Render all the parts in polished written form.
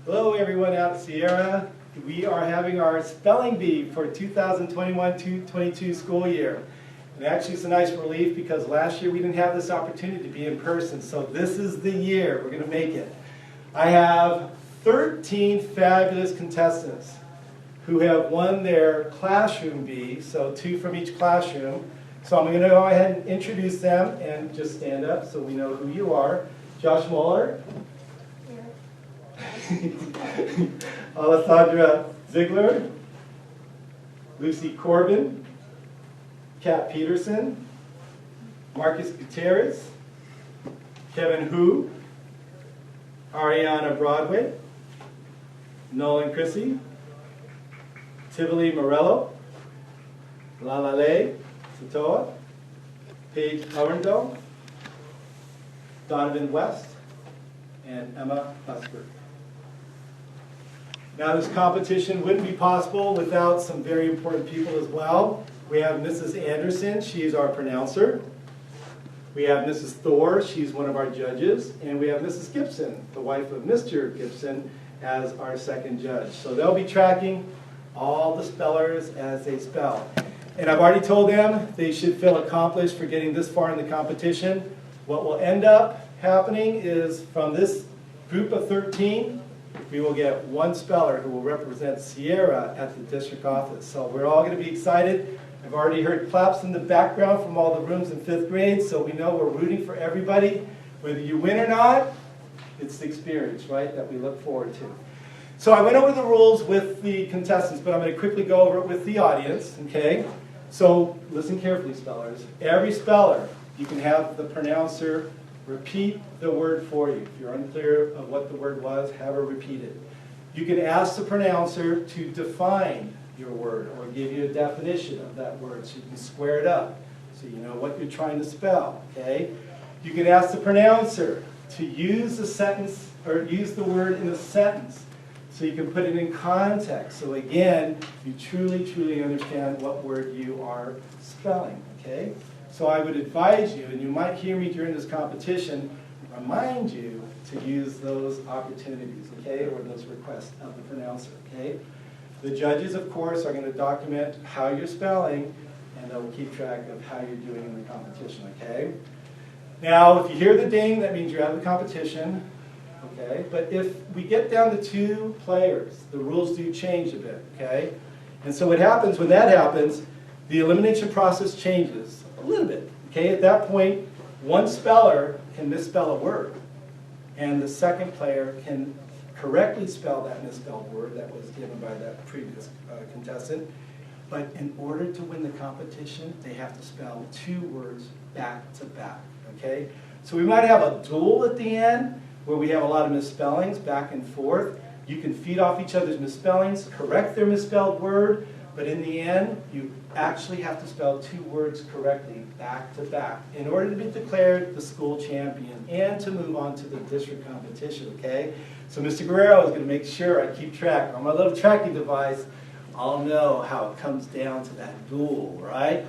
Hello everyone out at Sierra. We are having our spelling bee for 2021-22 school year. And actually it's a nice relief because last year we didn't have this opportunity to be in person. So this is the year we're going to make it. I have 13 fabulous contestants who have won their classroom bee, so 2 from each classroom. So I'm going to go ahead and introduce them and just stand up so we know who you are. Josh Mueller. Alessandra Ziegler, Lucy Corbin, Kat Peterson, Marcus Gutierrez, Kevin Hu, Ariana Broadway, Nolan Chrissy, Tivoli Morello, Lalale Satoa, Paige Arundel, Donovan West, and Emma Husberg. Now this competition wouldn't be possible without some very important people as well. We have Mrs. Anderson, she's our pronouncer. We have Mrs. Thor, she's one of our judges. And we have Mrs. Gibson, the wife of Mr. Gibson, as our second judge. So they'll be tracking all the spellers as they spell. And I've already told them they should feel accomplished for getting this far in the competition. What will end up happening is from this group of 13, we will get one speller who will represent Sierra at the district office. So we're all going to be excited. I've already heard claps in the background from all the rooms in 5th grade, so we know we're rooting for everybody. Whether you win or not, it's the experience, right, that we look forward to. So I went over the rules with the contestants, but I'm going to quickly go over it with the audience, okay? So listen carefully, spellers. Every speller, you can have the pronouncer repeat the word for you. If you're unclear of what the word was, have her repeat it. You can ask the pronouncer to define your word or give you a definition of that word so you can square it up so you know what you're trying to spell, okay? You can ask the pronouncer to use the sentence or use the word in a sentence so you can put it in context. So again, you truly understand what word you are spelling, okay? So I would advise you, and you might hear me during this competition, remind you to use those opportunities, okay, or those requests of the pronouncer, okay? The judges, of course, are going to document how you're spelling, and they'll keep track of how you're doing in the competition, okay? Now, if you hear the ding, that means you're out of the competition, okay? But if we get down to 2 players, the rules do change a bit, okay? And so what happens when that happens, the elimination process changes a little bit, okay? At that point, one speller can misspell a word, and the second player can correctly spell that misspelled word that was given by that previous contestant. But in order to win the competition, they have to spell 2 words back to back, okay? So we might have a duel at the end where we have a lot of misspellings back and forth. You can feed off each other's misspellings, correct their misspelled word, but in the end, you actually have to spell 2 words correctly back to back in order to be declared the school champion and to move on to the district competition, okay? So Mr. Guerrero is going to make sure I keep track. On my little tracking device, I'll know how it comes down to that duel, right?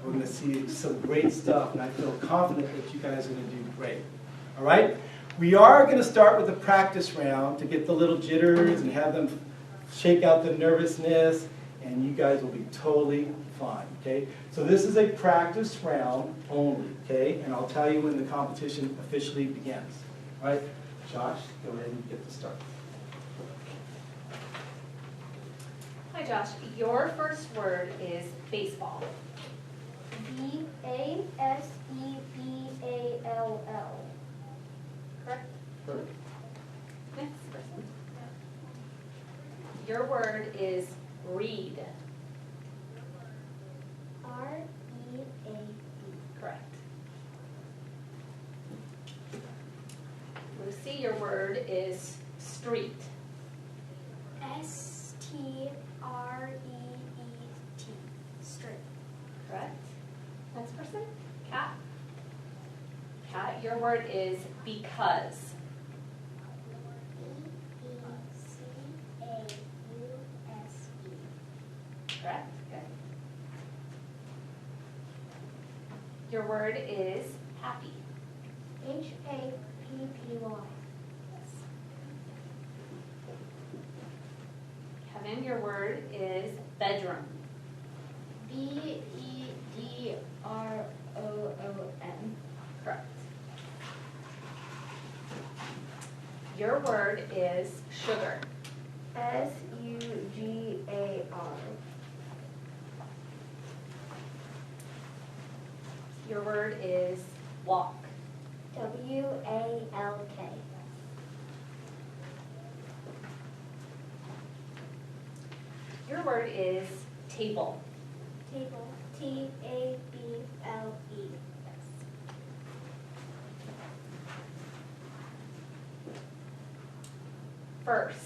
We're going to see some great stuff, and I feel confident that you guys are going to do great. All right? We are going to start with a practice round to get the little jitters and have them shake out the nervousness, and you guys will be totally fine, okay? So this is a practice round only, okay? And I'll tell you when the competition officially begins. All right? Josh, go ahead and get the start. Hi Josh, your first word is baseball. B-A-S-E-B-A-L-L. Correct? Perfect. Next person. Your word is read. R-E-A-D. Correct. Lucy, your word is street. S-T-R-E-E-T. Straight. Correct. Next person. Kat. Kat, your word is because. B-E-C-A-U-S-E. Correct. Good. Your word is happy. H-A-P-P-Y. And your word is bedroom. Bedroom. Correct. Your word is sugar. Sugar. Your word is walk. Walk. Your word is table. Table. Table. First.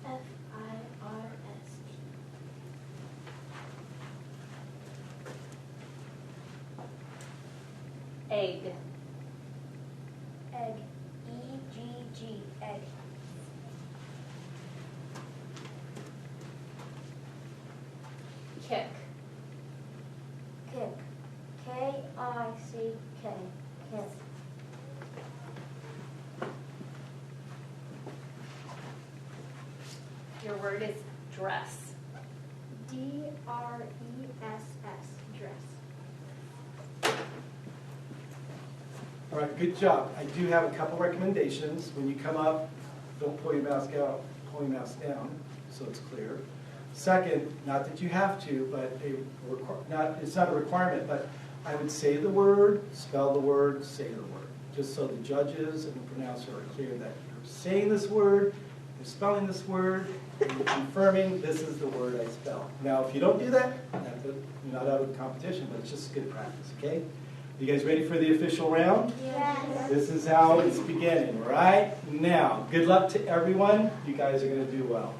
First. Egg. Egg. Egg. Egg. Kick. Kick. Kick. Kick. Your word is dress. Dress. Dress. All right, good job. I do have a couple recommendations. When you come up, don't pull your mask out, pull your mask down, so it's clear. Second, not that you have to, but it's not a requirement, but I would say the word, spell the word, say the word, just so the judges and the pronouncer are clear that you're saying this word, you're spelling this word, and you're confirming this is the word I spell. Now, if you don't do that, you're not out of the competition, but it's just good practice, okay? You guys ready for the official round? Yes. This is how it's beginning, right? Now, good luck to everyone. You guys are going to do well.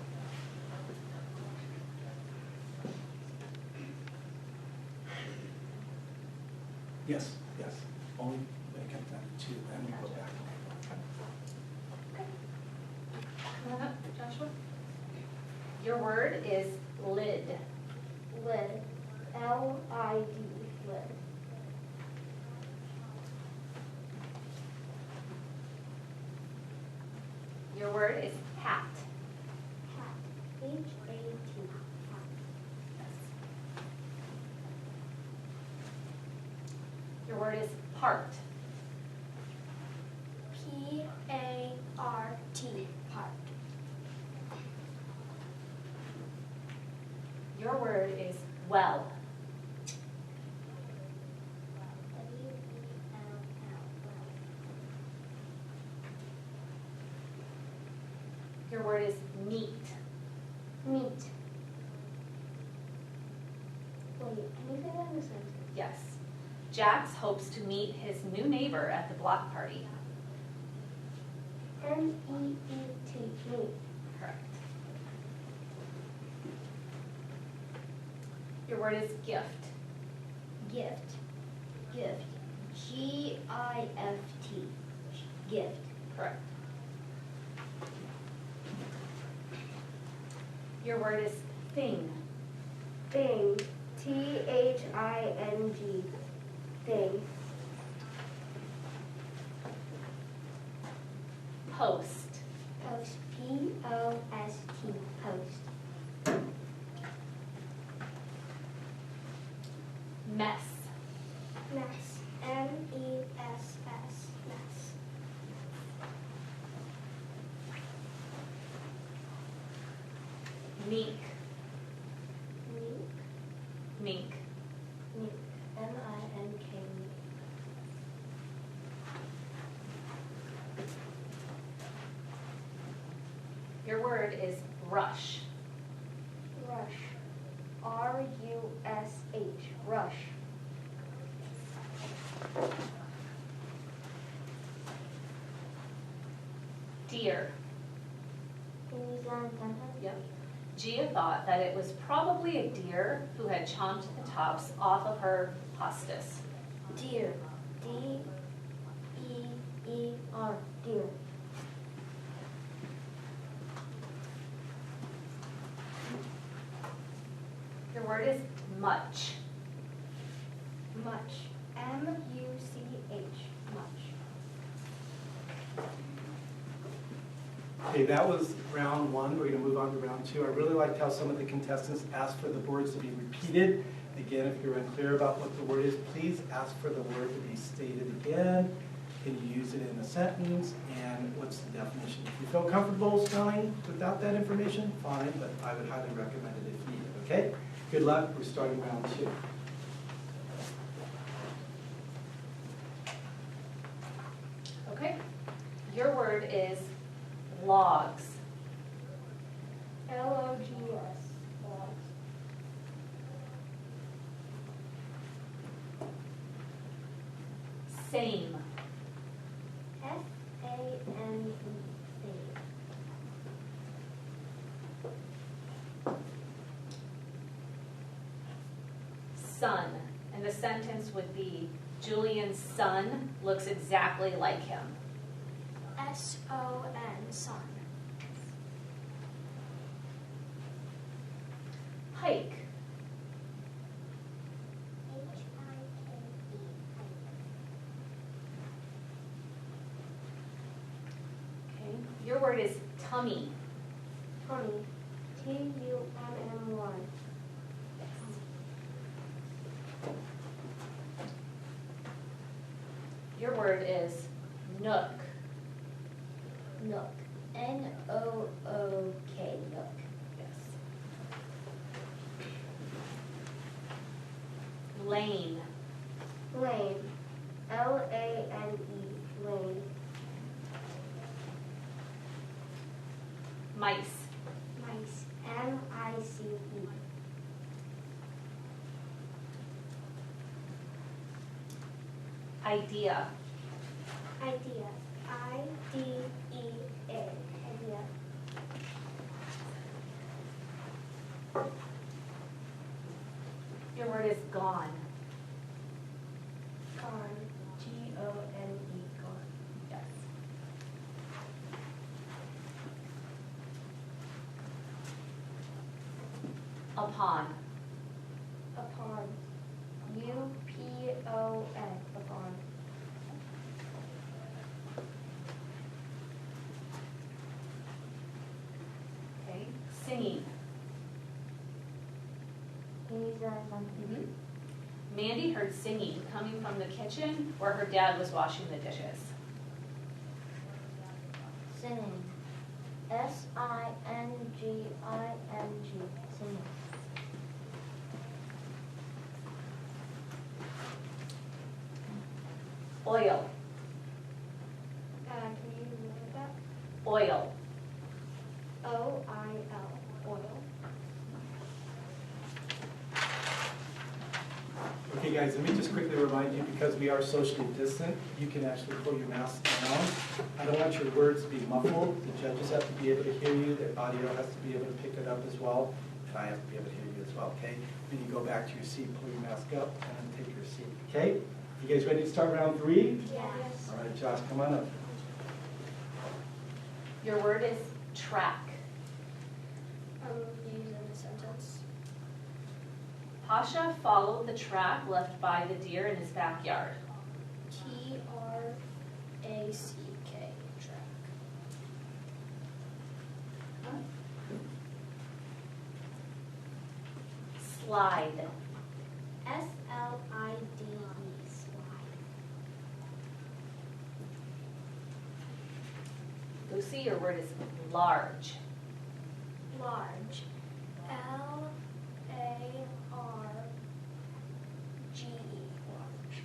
Yes, yes. Only when it comes down to two, then we go back. Come on up, Joshua. Your word is lid. Lid. Lid. Lid. Your word is hat. Hat. Hat. Your word is part. Part. Part. Your word is well. Your word is meat. Meat. Wait, can you say that in a sentence? Yes. Jax hopes to meet his new neighbor at the block party. Meat. Meat. Correct. Your word is gift. Gift. Gift. Gift. Gift. Correct. Your word is thing. Thing. Thing. Thing. Post. Post. Post. Post. Mess. Mess. Mess. Mess. Meek. Meek. Meek. Meek. Mink. Your word is rush. Rush. Rush. Rush. Deer. Yep. Yep. Gia thought that it was probably a deer who had chomped the tops off of her hostas. Deer. D-E-E-R. Deer. Your word is much. Much. M-U-C-H. Much. Okay, that was round one. We're going to move on to round two. I really liked how some of the contestants asked for the words to be repeated. Again, if you're unclear about what the word is, please ask for the word to be stated again. Can you use it in a sentence? And what's the definition? If you feel comfortable spelling without that information, fine, but I would highly recommend it if needed, okay? Good luck. We're starting round two. Okay. Your word is logs. L-O-G-S. Logs. Same. S-A-M-E. Same. Son. And the sentence would be, Julian's son looks exactly like him. S-O-N. Son. Hike. H-I-K-E. Okay. Your word is tummy. Tummy. T-U-M-M-Y. Your word is nook. Nook. N-O-O-K. Nook. Yes. Lane. Lane. L-A-N-E. Lane. Mice. Mice. M-I-C-E. Idea. Idea. I-D-E-A. Idea. Your word is gone. Gone. G-O-N-E. Gone. Yes. Upon. Upon. U-P-O-N. Upon. Okay. Singing. Can you use that as something? Mandy heard singing coming from the kitchen where her dad was washing the dishes. Singing. S-I-N-G-I-N-G. Singing. Oil. Can you repeat that? Oil. O-I-L. Oil. Okay, guys, let me just quickly remind you, because we are socially distant, you can actually pull your mask down. I don't want your words to be muffled. The judges have to be able to hear you. Their audio has to be able to pick it up as well. And I have to be able to hear you as well, okay? When you go back to your seat, pull your mask up and then take your seat, okay? You guys ready to start round three? Yes. All right, Josh, come on up. Your word is track. Use in a sentence. Pasha followed the track left by the deer in his backyard. T-R-A-C-K. Track. Slide. S-L-I-D-E. Slide. Lucy, your word is large. Large. L-A-R-G-E. Large.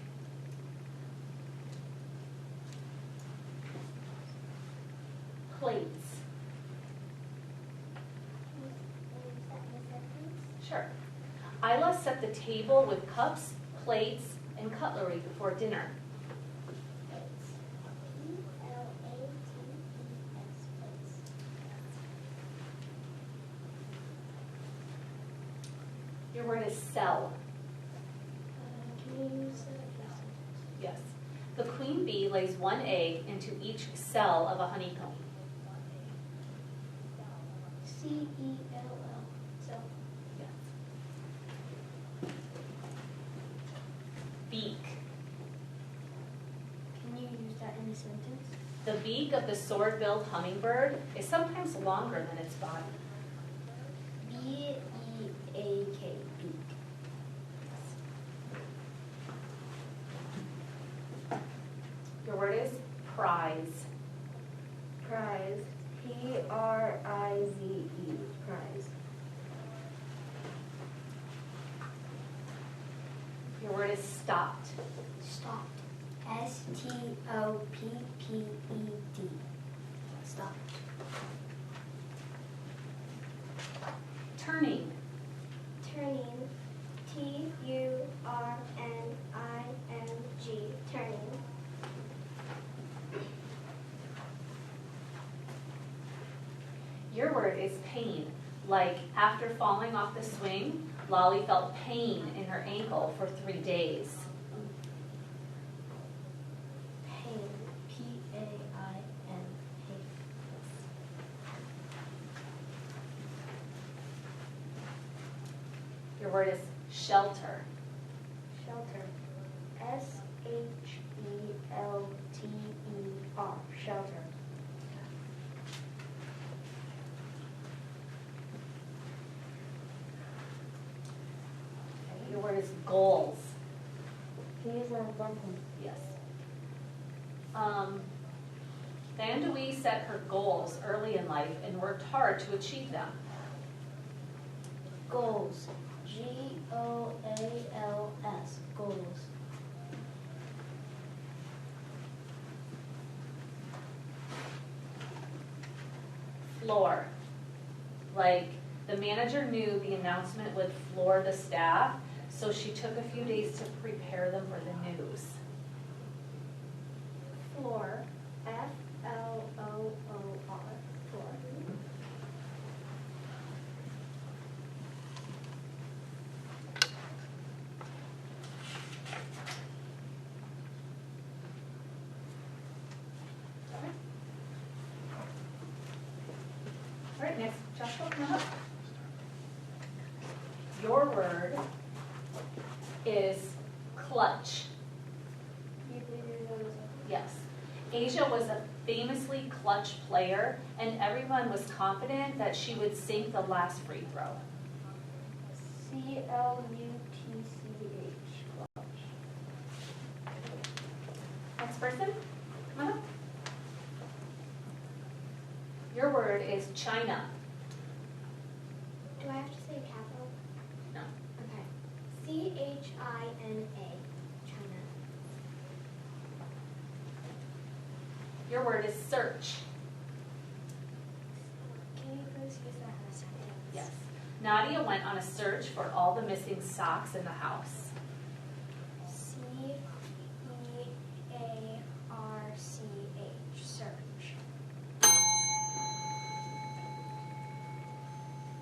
Plates. Sure. Isla set the table with cups, plates, and cutlery before dinner. Plates. P-L-A-T-E-S. Plates. Your word is cell. Can you use it as a sentence? Yes. The queen bee lays one egg into each cell of a honeycomb. C-E-L-L. Cell. Yes. Beak. Can you use that in a sentence? The beak of the sword-billed hummingbird is sometimes longer than its body. B-E-A-K, beak. Your word is prize. Prize. P-R-I-Z-E, prize. Your word is stopped. Stopped. S-T-O-P-P-E-D. Stopped. Turning. Turning. T-U-R-N-I-N-G. Turning. Your word is pain. Like after falling off the swing, Lolly felt pain in her ankle for 3 days. Pain. P-A-I-N. Pain. Your word is shelter. Shelter. S-H-E-L-T-E-R. Shelter. Your word is goals. Can you use an example? Yes. Diane DeWee set her goals early in life and worked hard to achieve them. Goals. G-O-A-L-S. Goals. Floor. Like the manager knew the announcement would floor the staff, so she took a few days to prepare them for the news. Floor. F-L-O-O-R. Floor. All right, next, Joshua, come up. Your word is clutch. Yes. Asia was a famously clutch player, and everyone was confident that she would sink the last free throw. C-L-U-T-C-H. Clutch. Next person, come on up. Your word is China. Do I have to say capital? No. Okay. C-H-I-N-A. China. Your word is search. Can you please use that in a sentence? Yes. Nadia went on a search for all the missing socks in the house. C-E-A-R-C-H. Search.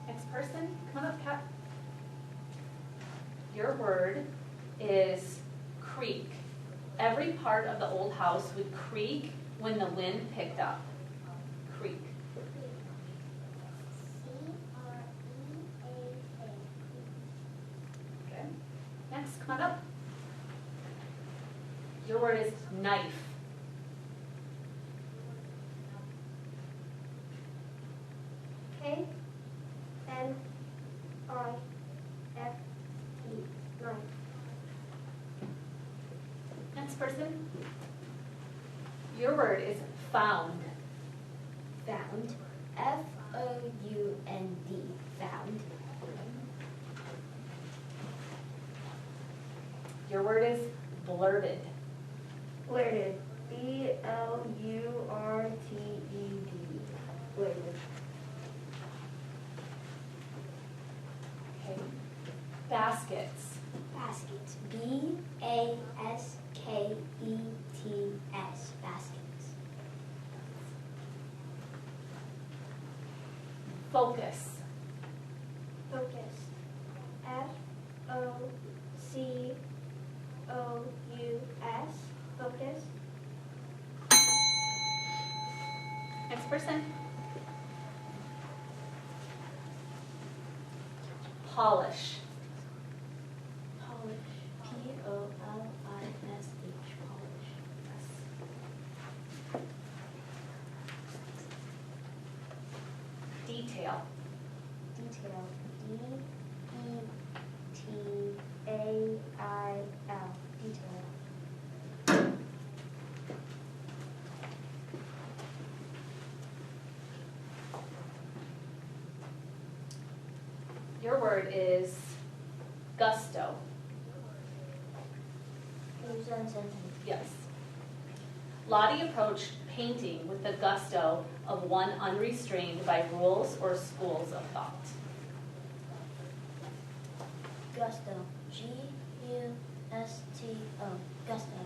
Next person, come on up, Kat. Your word is creak. Every part of the old house would creak when the wind picked up. Creak. C-R-E-A-K. Okay. Next, come on up. Your word is knife. K-N-I-F-E. Knife. Next person. Your word is found. Found. F-O-U-N-D. Found. Your word is blurted. Blurted. B-L-U-R-T-E-D. Blurted. Okay. Baskets. Baskets. B-A-S-K-E-T-S. Baskets. Focus. Focus. F-O-C-O-U-S. Focus. Next person. Polish. Polish. P-O-L-I-S-H. Polish. Detail. Detail. D-E-T-A-I-L. Detail. Your word is gusto. Can you use that in sentence? Yes. Lottie approached painting with the gusto of one unrestrained by rules or schools of thought. Gusto. G-U-S-T-O. Gusto.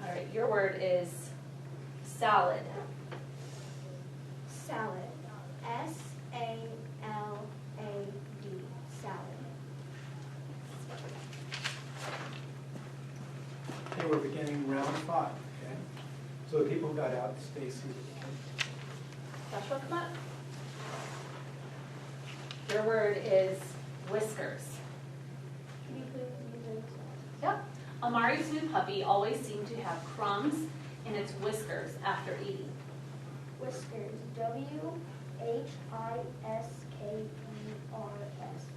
All right, your word is salad. Salad. S-A-L-A-D. Salad. Okay, we're beginning round 5, okay? So the people who got out, stay seated, okay? Joshua, come up. Your word is whiskers. Can you please use it? Yep. Amari's new puppy always seemed to have crumbs in its whiskers after eating. Whiskers. W-H-I-S-K-E-R-S.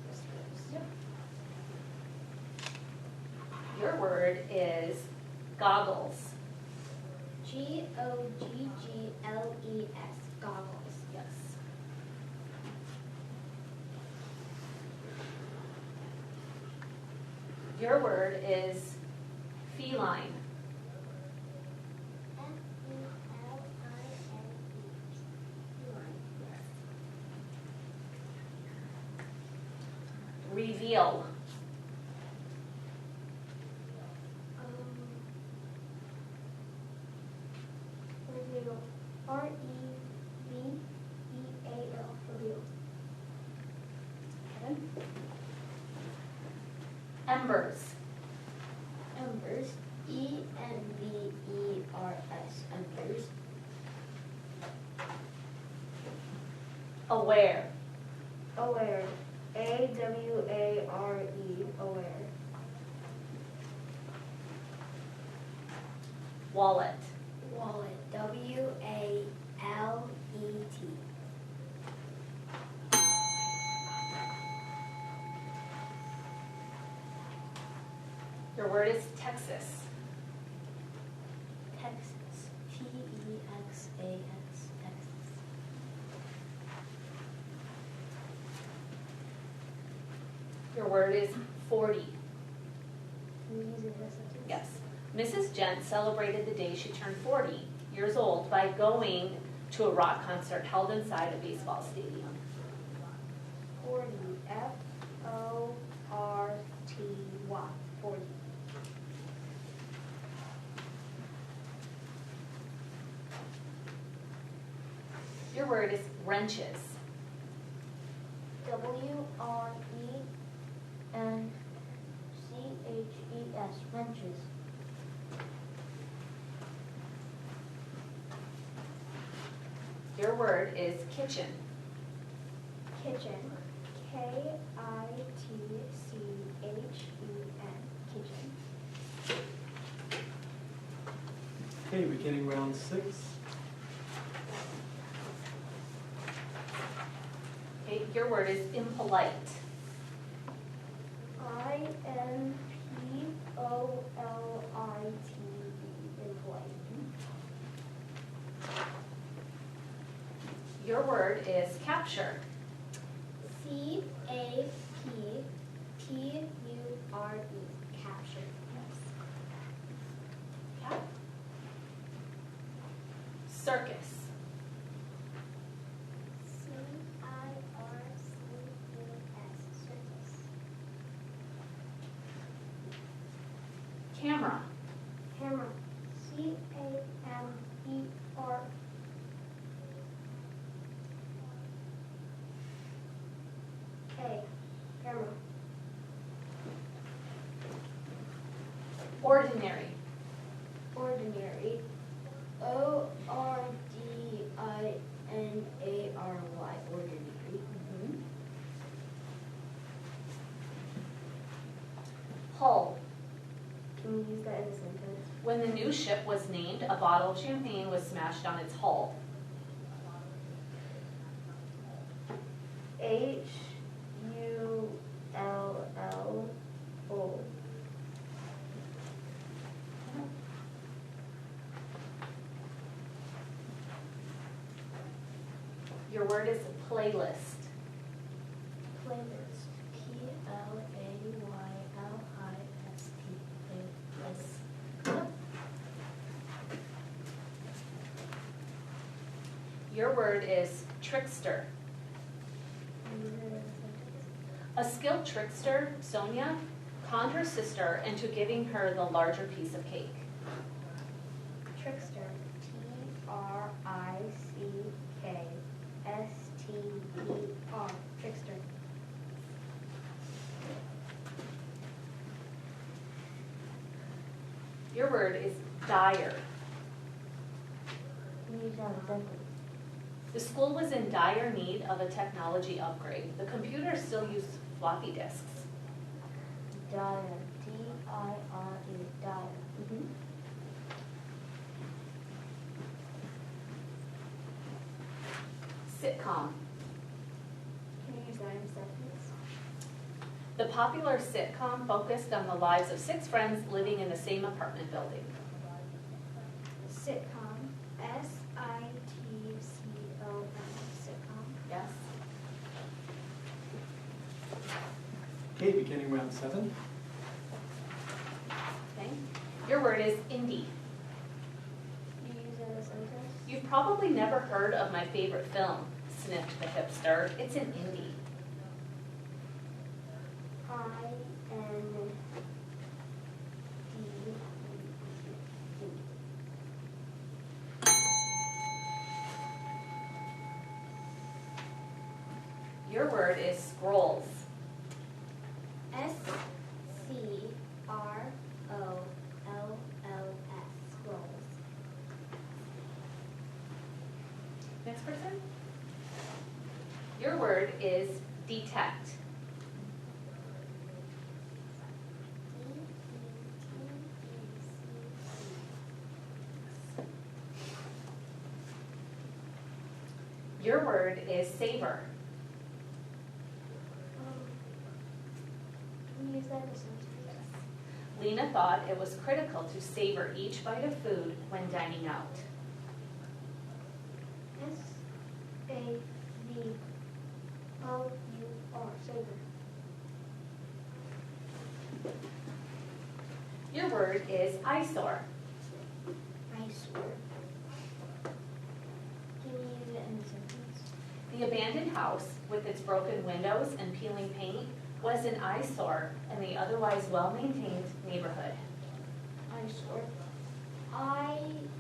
Whiskers. Yep. Your word is goggles. G-O-G-G-L-E-S. Goggles. Yes. Your word is feline. Reveal. Reveal. R-E-V-E-A-L. Reveal. Kevin? Embers. Embers. E-M-B-E-R-S. Embers. Aware. Aware. A-W-A-R-E. Aware. Wallet. Wallet. W-A-L-E-T. Your word is Texas. Texas. T-E-X-A-S. Texas. Your word is 40. Can you use it as a sentence? Yes. Mrs. Gent celebrated the day she turned 40 years old by going to a rock concert held inside a baseball stadium. 40. F-O-R-T-Y. 40. Your word is wrenches. W-R-E-N-C-H-E-S. Wrenches. Your word is kitchen. Kitchen. K-I-T-C-H-E-N. Kitchen. Okay, beginning round 6. Okay, your word is impolite. I-M-P-O-L-I-T-E. Impolite. Your word is capture. C-A-P-T-U-R-E. Capture. Yeah. Circus. C-I-R-C-U-S. Circus. Camera. Camera. C-A-M-E-R. K. Camera. Ordinary. Ordinary. O-R-D-I-N-A-R-Y. Ordinary. Hull. you use that in a sentence? When the new ship was named, a bottle of champagne was smashed on its hull. Hull. Your word is playlist. Playlist. Playlist. Playlist. Your word is trickster. Can you use that in a sentence? A skilled trickster, Sonia, conned her sister into giving her the larger piece of cake. Trickster. Trickster. Trickster. Your word is dire. Can you use that in a sentence? The school was in dire need of a technology upgrade. The computers still use floppy disks. Dire. D-I-R-E. Dire. Sitcom. Can you use that in a sentence? The popular sitcom focused on the lives of 6 friends living in the same apartment building. Sitcom. S-I-T-C-O-M. Sitcom. Yes? Okay, beginning round 7. Okay. Your word is indie. Can you use that in a sentence? You've probably never heard of my favorite film, sniffed the hipster. It's an indie. I-N-D-E. Your word is scrolls. S-C-R-O-L-L-S. Scrolls. Next person. Your word is detect. Your word is savor. Can you use that in a sentence? Lena thought it was critical to savor each bite of food when dining out. S-A-V-O-U-R. Savor. Your word is eyesore. Eyesore. Can you use it in a sentence? The abandoned house, with its broken windows and peeling paint, was an eyesore in the otherwise well-maintained neighborhood. Eyesore. I-C-O-R.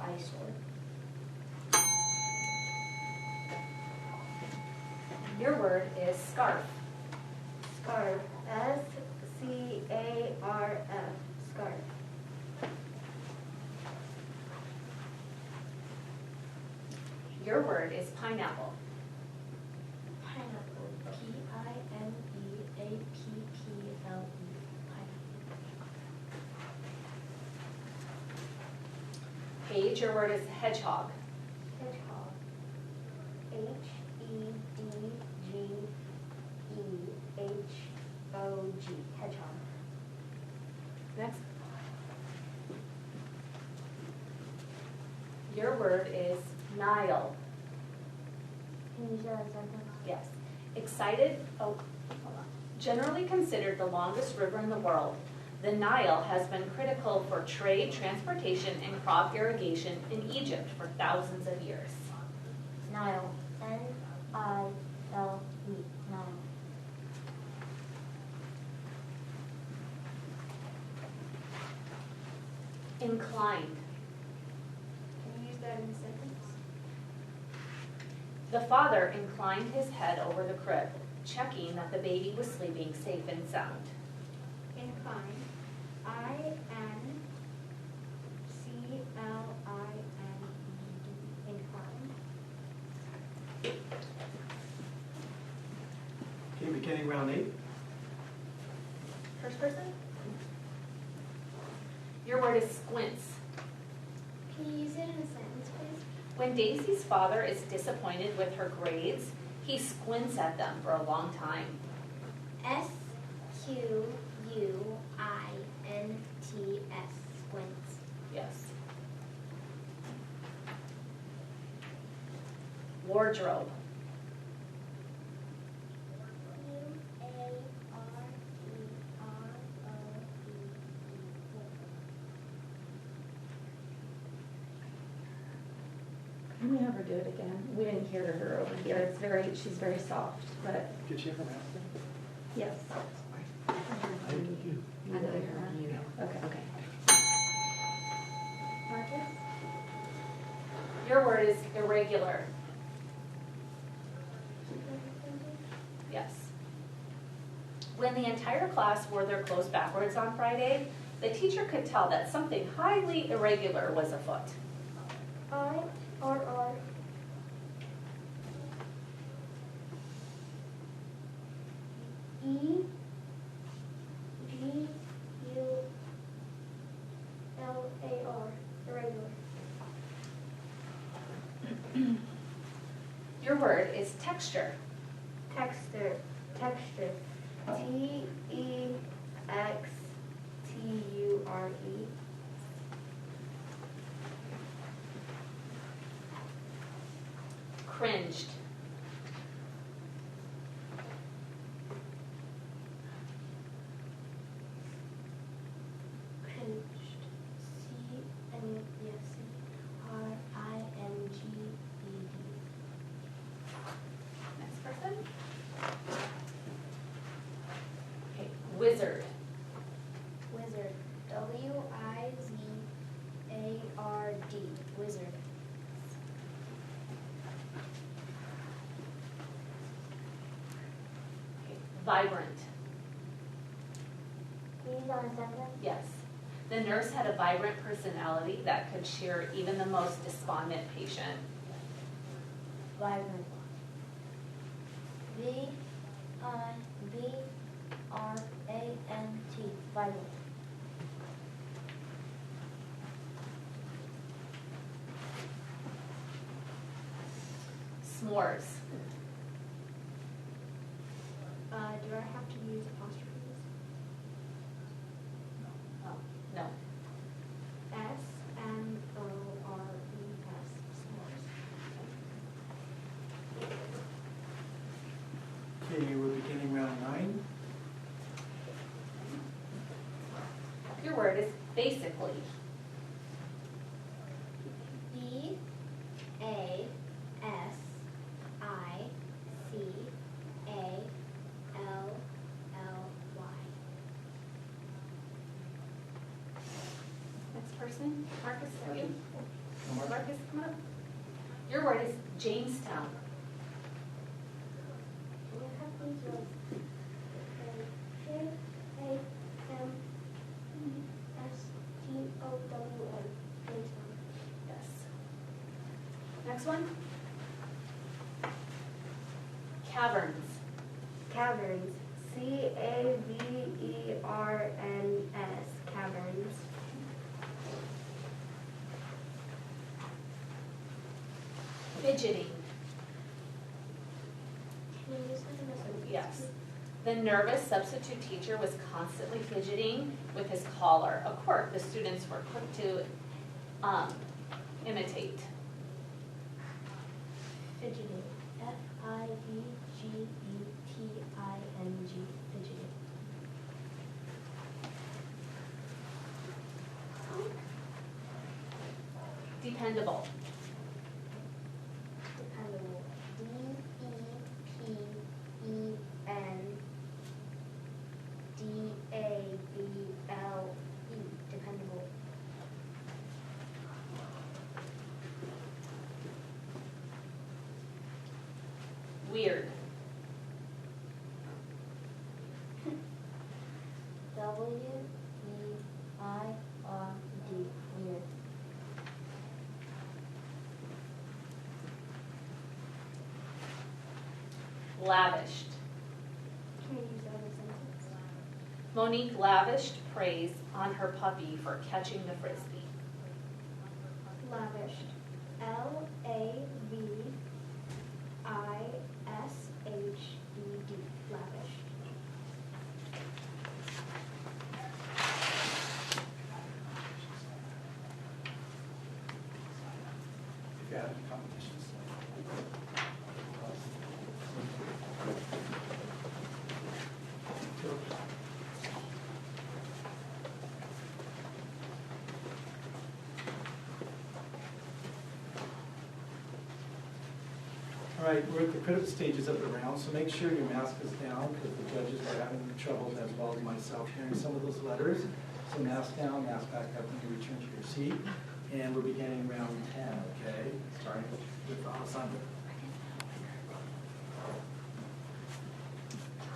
Eyesore. Your word is scarf. Scarf. S-C-A-R-F. Scarf. Your word is pineapple. Pineapple. P-I-N-E-A-P-P-L-E. Pineapple. Paige, your word is hedgehog. Hedgehog. H-E-D-G-E-H-O-G. Hedgehog. Next. Your word is Nile. Can you use that in a sentence? Yes. Excited, hold on. Generally considered the longest river in the world, the Nile has been critical for trade, transportation, and crop irrigation in Egypt for thousands of years. Nile. N-I-L-E. Nile. Inclined. Can you use that in a sentence? The father inclined his head over the crib, checking that the baby was sleeping safe and sound. Incline. I-N-C-L-I-N-E-D. Incline. Okay, beginning round 8. First person? Your word is squints. Can you use it in a sentence, please? When Daisy's father is disappointed with her grades, he squints at them for a long time. SQUINTS, squints. Yes. Wardrobe. Can we have her do it again? We didn't hear her over here. She's very soft, but Did she ever ask them? yes. I did you. I know you're on you. Okay. Marcus? Your word is irregular. Yes. When the entire class wore their clothes backwards on Friday, the teacher could tell that something highly irregular was afoot. IRR. EGULAR, irregular. Your word is texture. Texture. TEXTURE. Cringed. Cringed. CRINGED. Next person. Okay, wizard. Wizard. WIZARD. Wizard. Okay, vibrant. Can you use on a sentence? Yes. The nurse had a vibrant personality that could cheer even the most despondent patient. Vibrant. VIBRANT. Vibrant. S'mores. Do I have to use apostrophes? Oh, no. SMORES. S'mores. Okay, we're beginning round 9. Your word is basically. BASICALLY. Next person. Marcus, are you? Mark. Marcus, come up. Your word is Jamestown. Do I have these words? JAMESTOWN. Yes. Next one. Caverns. Caverns. CAVERNS. Caverns. Fidgeting. Can you use that in a sentence? Yes. The nervous substitute teacher was constantly fidgeting with his collar, a quirk the students were quick to imitate. Fidgeting. FIDGETING. Fidgeting. Dependable. Dependable. DEPENDABLE. Dependable. Weird. WEIRD. Weird. Lavished. Can you use that in a sentence? Monique lavished praise on her puppy for catching the frisbee. Lavished. L-A-V-I-S-H-E-D. Lavished. If you have any competitions. All right, we're at the critical stages of the round, so make sure your mask is down because the judges are having trouble, as well as myself, hearing some of those letters. So mask down, mask back up when you return to your seat. And we're beginning round 10, okay? Starting with Alessandra.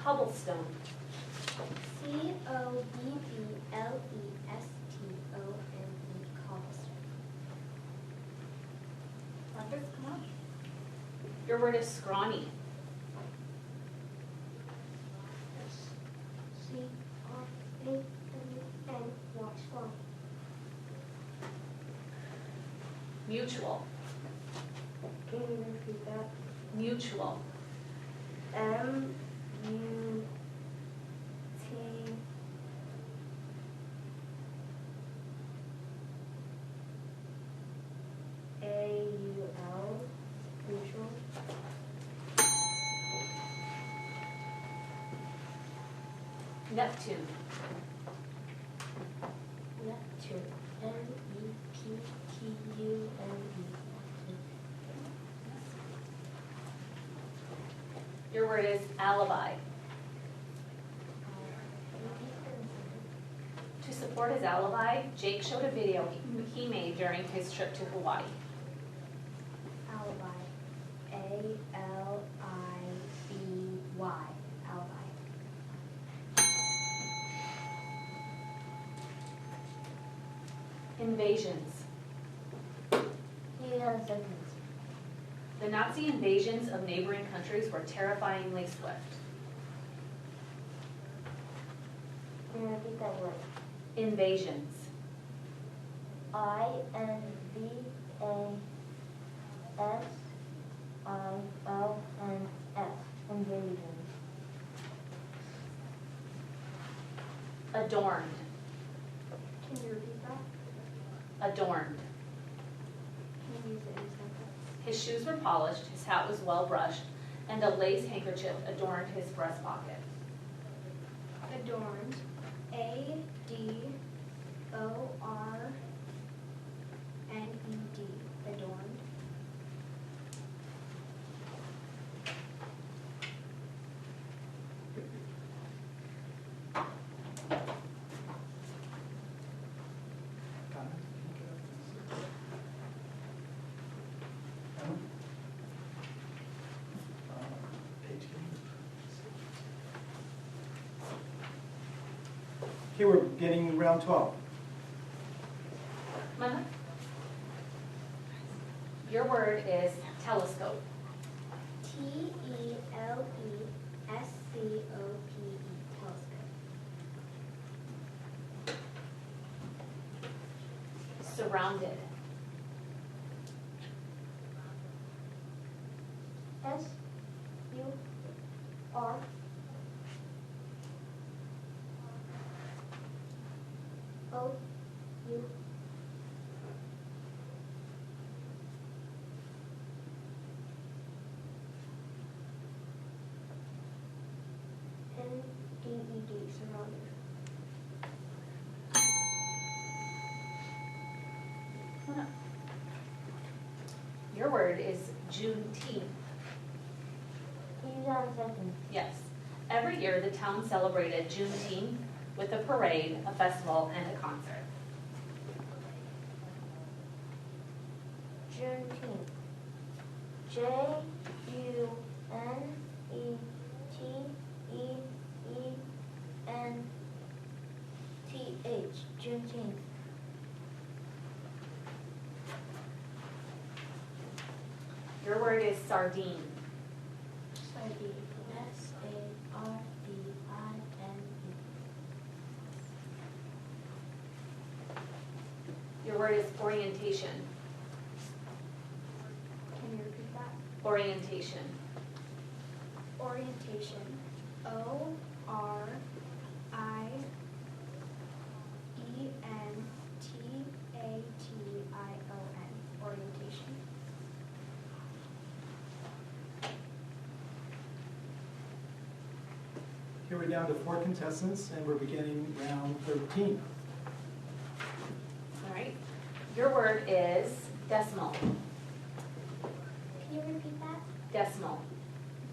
Cobblestone. C-O-B-B-L-E-S-T-O-N-E. Cobblestone. Marcus, come on. Your word is scrawny. C-R-A-W-N. Watch one. Mutual. Can you repeat that? Mutual. M-U-T-A-U-L. Mutual. Neptune. Neptune. N-E-P-T-U-N-E. Your word is alibi. To support his alibi, Jake showed a video he made during his trip to Hawaii. Alibi. A-L-I-B-Y. Alibi. Invasions. You got a sentence. The Nazi invasions of neighboring countries were terrifyingly swift. Can you repeat that word? Invasions. I-N-V-A-S-I-O-N-S. Invasion. Adorned. Can you repeat that? Adorned. Can you use it in a sentence? His shoes were polished, his hat was well brushed, and a lace handkerchief adorned his breast pocket. Adorned. A-D-O-R-N-E-D. Adorned. Okay, we're beginning round 12. Mana? Your word is telescope. T-E-L-E-S-C-O-P-E. Telescope. Surrounded. S-U-R O-U N-D-E-D. Surrounded. Mana? Your word is Juneteenth. Can you use that in a sentence? Yes. Every year, the town celebrated Juneteenth with a parade, a festival, and a concert. Juneteenth. J-U-N-E-T-E-N-T-H. Juneteenth. Your word is sardine. Sardine. S-A-R-D-I-N-E. word is orientation. Can you repeat that? Orientation. Orientation. O-R-I-E-N-T-A-T-I-O-N. Orientation. Here we're down to 4 contestants, and we're beginning round 13. All right. Your word is decimal. Can you repeat that? Decimal.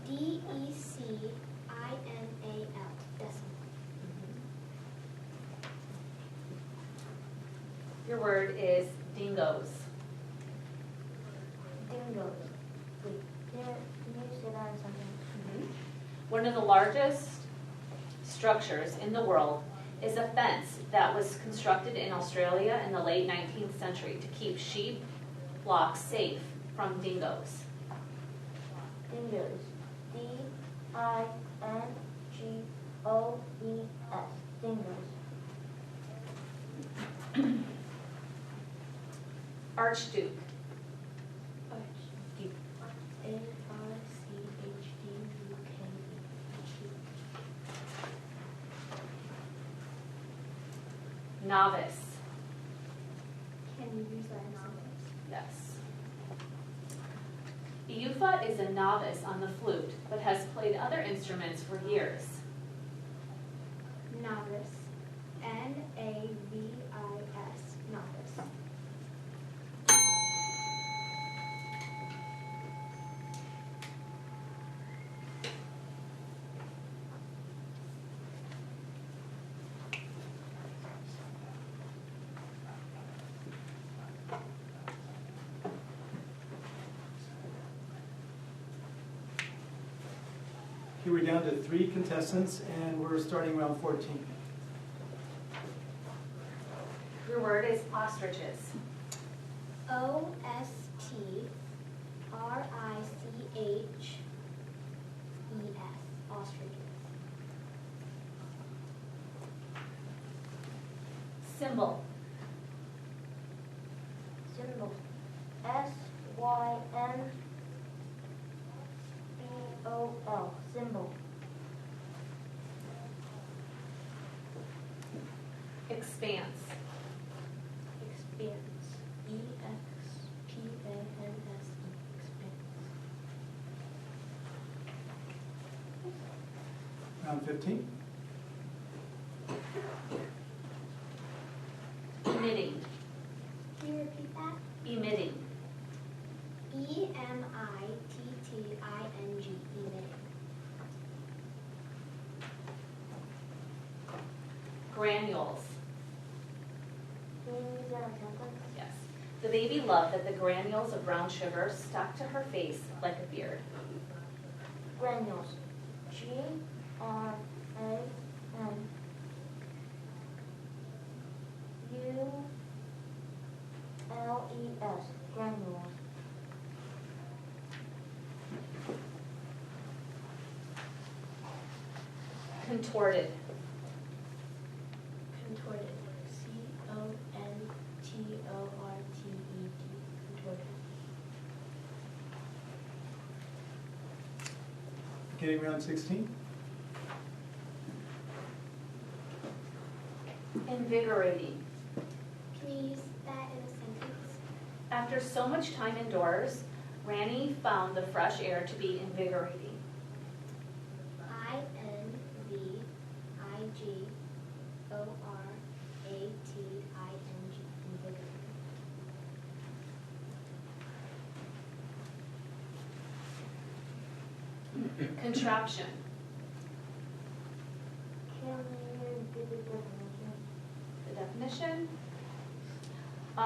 D-E-C-I-M-A-L. Decimal. Your word is dingoes. Dingoes. Wait, can you say that in something? One of the largest structures in the world is a fence that was constructed in Australia in the late 19th century to keep sheep flocks safe from dingoes. Dingoes. D-I-N-G-O-E-S. Dingoes. Archduke. Archduke. A-R-C-H-D-U-K-E. Novice. Can you use that in sentence? Yes. Eupha is a novice on the flute, but has played other instruments for years. Novice. N-A-V-I-S. Novice. Here we're down to 3 contestants, and we're starting round 14. Your word is ostriches. O-S-T-R-I-C-H-E-S. Ostriches. Symbol. Symbol. S-Y-M-B-O-L. Symbol. Expanse. Expanse. E-X-P-A-N-S-E. Expanse. Round 15. Emitting. Can you repeat that? Emitting. E-M-I-T-T-I-N-G. Emitting. Granules. Can you use that in a sentence? Yes. The baby loved that the granules of brown sugar stuck to her face like a beard. Granules. G-R-A-N-U-L-E-S. Granules. Contorted. Contorted. C-O-N-T-O-R-T-E-D. Contorted. Beginning round 16. Invigorating. Can you use that in a sentence? After so much time indoors, Ranny found the fresh air to be invigorating. I-N-V-I-G-O-R-A-T-I-N-G. Invigorating. Contraption. Can you give the definition? The definition. A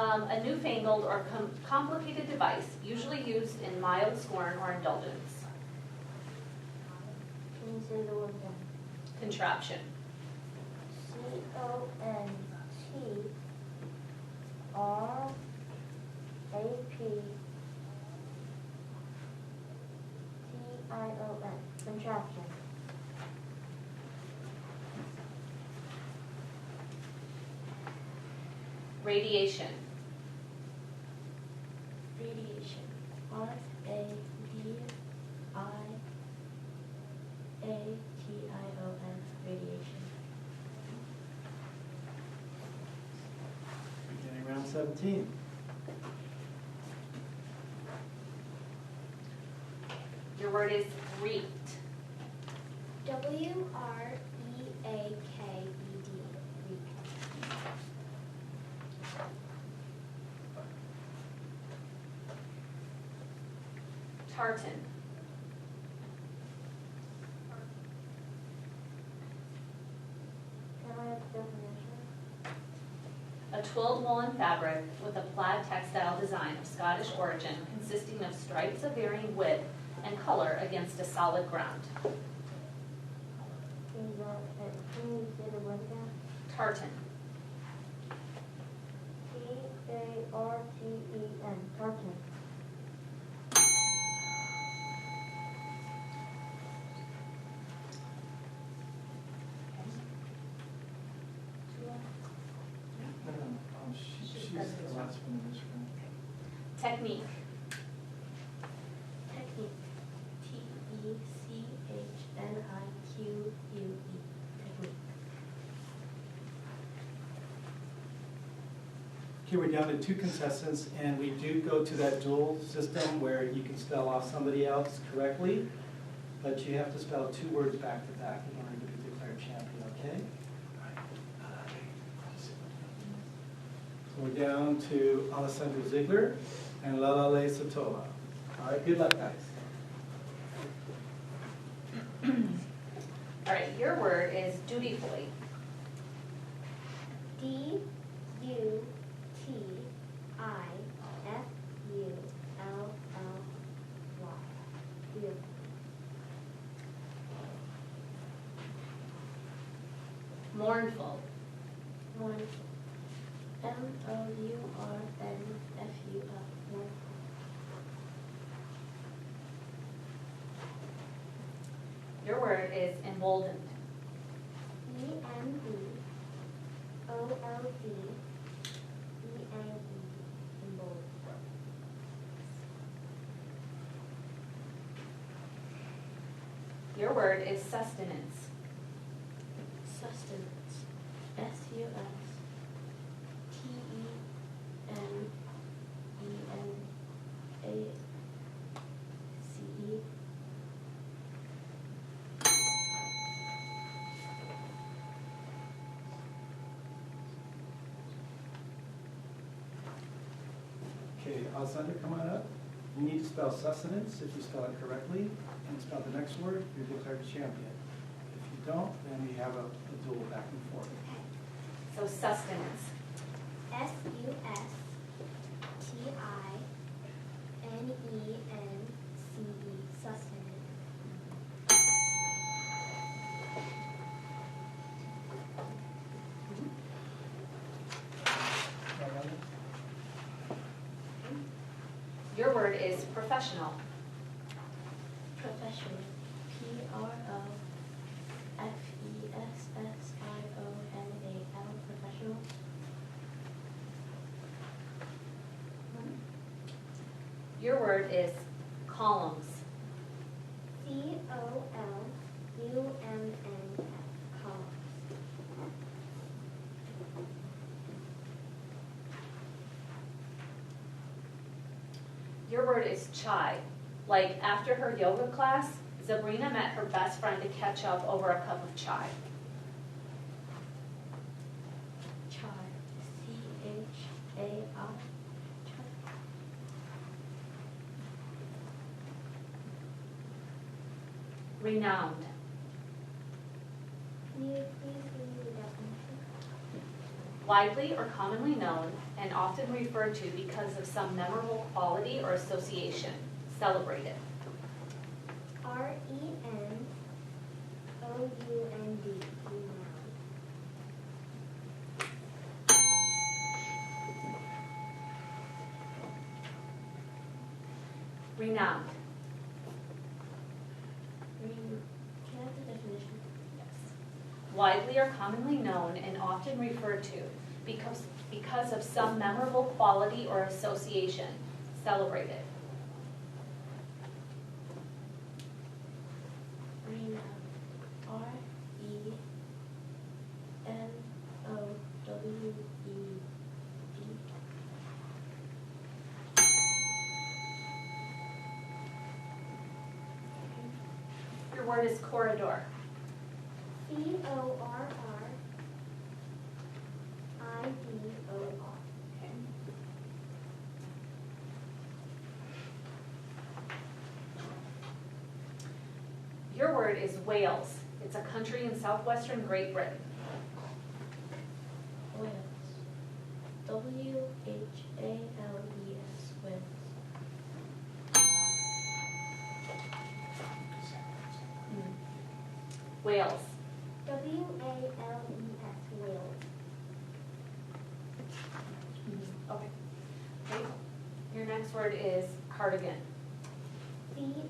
newfangled or complicated device, usually used in mild scorn or indulgence. Can you say the word again? Contraption. C-O-N-T-R-A-P-T-I-O-N. Contraption. Radiation. 17. Your word is wreaked. W-R-E-A-K-E-D. Wreaked. Tartan. Can I have the definition? A twilled woolen fabric with a plaid textile design of Scottish origin consisting of stripes of varying width and color against a solid ground. Can you say the word again? Tartan. T-A-R-T-E-N. Tartan. She's the last one in this room. Technique. Technique. T-E-C-H-N-I-Q-U-E. Technique. Okay, we're down to 2 contestants, and we do go to that dual system where you can spell off somebody else correctly, but you have to spell 2 words back to back in order to be declared champion, okay? So we're down to Alessandro Ziegler and Lalale Satola. All right, good luck, guys. All right, your word is dutifully. D-U-T-I-F-U-L-L-Y. Beautiful. Mournful. Mournful. M-O-U-R-N-F-U-L. Mournful. Your word is emboldened. E-M-B-O-L-D-E-N-E. Emboldened. Your word is sustenance. Sustenance. S-U-S-T-E-N-E-N-A-C-E. Okay, Alessandro, come on up. You need to spell sustenance if you spell it correctly, and spell the next word, you're declared champion. If you don't, then we have a duel back and forth. So sustenance. S-U-S-T-I-N-E-N-C-E. Sustenance. Your word is professional. Professional. P-R-O-F-E-S-S-I-O-N-A-L. Professional. Your word is columns. C-O-L-U-M-N-S. Columns. Your word is chai. Like after her yoga class, Sabrina met her best friend to catch up over a cup of chai. Chai. C-H-A-I. Chai. Renowned. Can you please give me the definition? Widely or commonly known and often referred to because of some memorable quality or association. Celebrated. R-E-N-O-U-N-D. Renowned. Renowned. Can I have the definition? Yes. Widely or commonly known and often referred to because of some memorable quality or association. Celebrated. Renowned. R-E-N-O-W-E-D. word is corridor. CORRIDOR. Okay. Your word is Wales. It's a country in southwestern Great Britain. Wales. WHALES. Wales. Wales. WALES. Wales. Okay. Okay. Your next word is cardigan. CARDIGAN.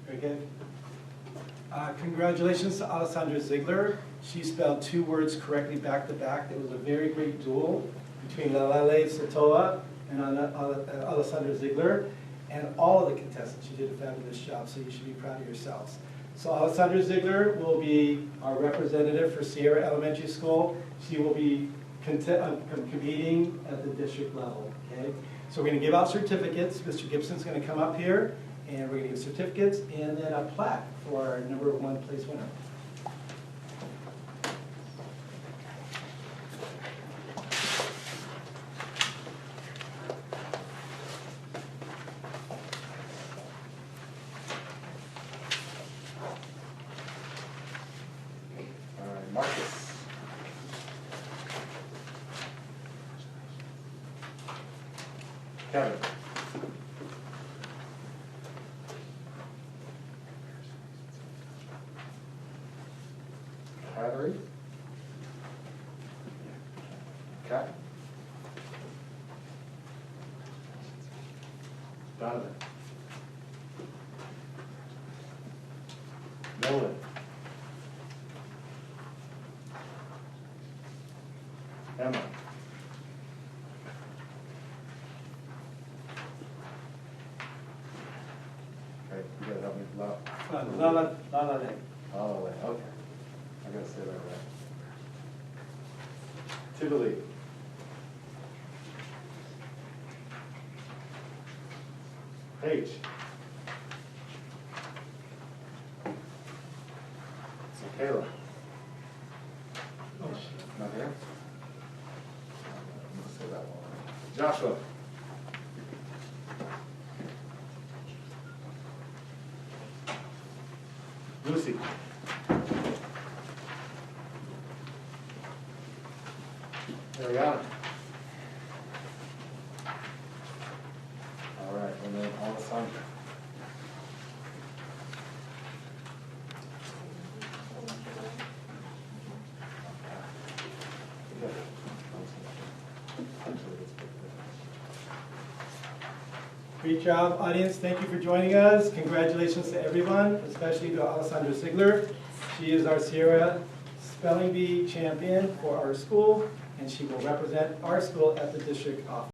Very good. Congratulations to Alessandra Ziegler. She spelled 2 words correctly back to back. It was a very great duel between Lalale Sotoa and Alessandra Ziegler. And all of the contestants, you did a fabulous job, so you should be proud of yourselves. So Alessandra Ziegler will be our representative for Sierra Elementary School. She will be competing at the district level, okay? So we're going to give out certificates. Mr. Gibson's going to come up here, and we're going to give certificates and then a plaque for our #1 place winner. All right, Marcus. Kevin. Valerie. Kat. Donovan. Nolan. Emma. Okay, you gotta help me pull out. Lala. Oh, okay. I gotta say that right. Tivoli. Paige. Kayla. Not here? Let's say that one. Joshua. Lucy. Ariana. All right, and then Alessandra. Great job, audience. Thank you for joining us. Congratulations to everyone, especially to Alessandra Ziegler. She is our Sierra Spelling Bee champion for our school, and she will represent our school at the district office.